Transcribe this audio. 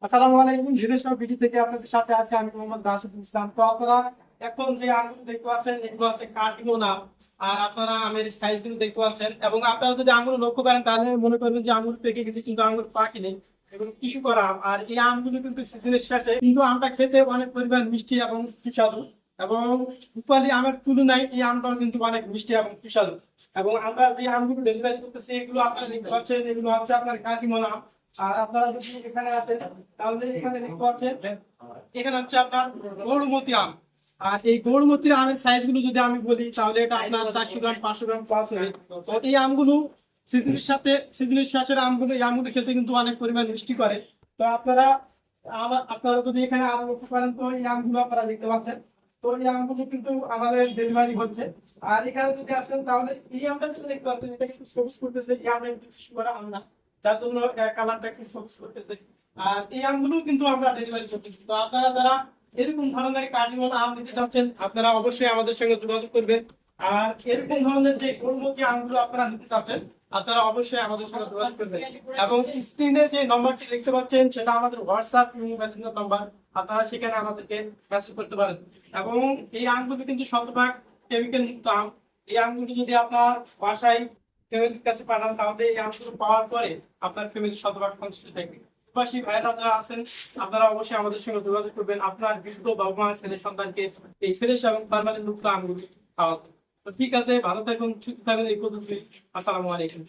আসসালামু আলাইকুম। বিদেশ বিডি থেকে আপনাদের সাথে আছে আমি মোহাম্মদ রাশিদুল ইসলাম। তো আপনারা এখন যে আঙ্গুর দেখতে পাচ্ছেন এগুলো হচ্ছে কার্টিমোনা। আর আপনারা আমের সাইজ গুলো দেখতে পাচ্ছেন, এবং আপনারা যদি আঙ্গুর লক্ষ্য করেন তাহলে মনে করবেন যে আঙ্গুর পেকে গেছে, কিন্তু আঙ্গুর পাকেনি। এগুলো কিছু করা আম। আর এই আমগুলো কিন্তু সিজনের শেষে কিন্তু আমটা খেতে অনেক পরিমাণ মিষ্টি এবং সুস্বাদু, এবং রূপালী আমের তুলনায় এই আমটাও কিন্তু অনেক মিষ্টি এবং সুস্বাদু। এবং আমরা যে আমগুলো ডেলিভারি করতেছি এগুলো আপনারা দেখতে পাচ্ছেন, এগুলো হচ্ছে আপনার কার্টিমোনা আম। আর আপনারা যদি এখানে আছেন তাহলে এখানে দেখতে পাচ্ছেন এখানে হচ্ছে আপনার গৌরমতি আম। আর এই গৌরমতির আমের সাইজ গুলো যদি আমি বলি তাহলে এটা আপনার 400 গ্রাম 500 গ্রাম প্লাস হবে। তো এই আমগুলো সিজনের শেষের আমগুলো, এই আমগুলো খেতে কিন্তু অনেক পরিমাণ মিষ্টি করে। তো আপনারা যদি এখানে আম লক্ষ্য করেন তো এই আমগুলো আপনারা দেখতে পাচ্ছেন। তো এই আমগুলো কিন্তু আমাদের ডেলিভারি হচ্ছে। আর এখানে যদি আসেন তাহলে এই আমটা যেটা দেখতে পাচ্ছেন এটা কিন্তু সবুজ করতেছে, এই আমটা কিন্তু কিছু করা আম না, যার জন্য কালারটা একটু সবুজ করতেছে। আর এই আমগুলো কিন্তু আমরা ডেলিভারি করতেছি। তো আপনারা যারা এরকম ধরনের কার্নিভাল আম নিতে চাচ্ছেন আপনারা অবশ্যই আমাদের সঙ্গে যোগাযোগ করবেন। আর এরকম ধরনের যে গোলমতি আমগুলো আপনারা নিতে চাচ্ছেন আপনারা অবশ্যই আমাদের সঙ্গে যোগাযোগ করবেন। এবং স্ক্রিনে যে নম্বরটি দেখতে পাচ্ছেন সেটা আমাদের হোয়াটসঅ্যাপ মেসেঞ্জার নাম্বার, আপনারা সেখানে আমাদেরকে মেসেজ করতে পারেন। এবং এই আমগুলো কিন্তু শতভাগ কেমিক্যাল মুক্ত আম। এই আমগুলো যদি আপনার বাসায় ফ্যামিলির কাছে পাঠান তাহলে এই আমগুলো পাওয়ার পরে আপনার ফ্যামিলি শতভাগ সন্তুষ্ট থাকবে। প্রবাসী ভাইরা যারা আছেন আপনারা অবশ্যই আমাদের সঙ্গে যোগাযোগ করবেন আপনার বৃদ্ধ বাবা মা ছেলে সন্তানকে এই ফ্রেশ এবং ফরমালিন মুক্ত আমগুলি খাওয়াতে। তো ঠিক আছে, ভালো থাকুন, সুস্থ থাকুন, এই পর্যন্তই। আসসালামু আলাইকুম।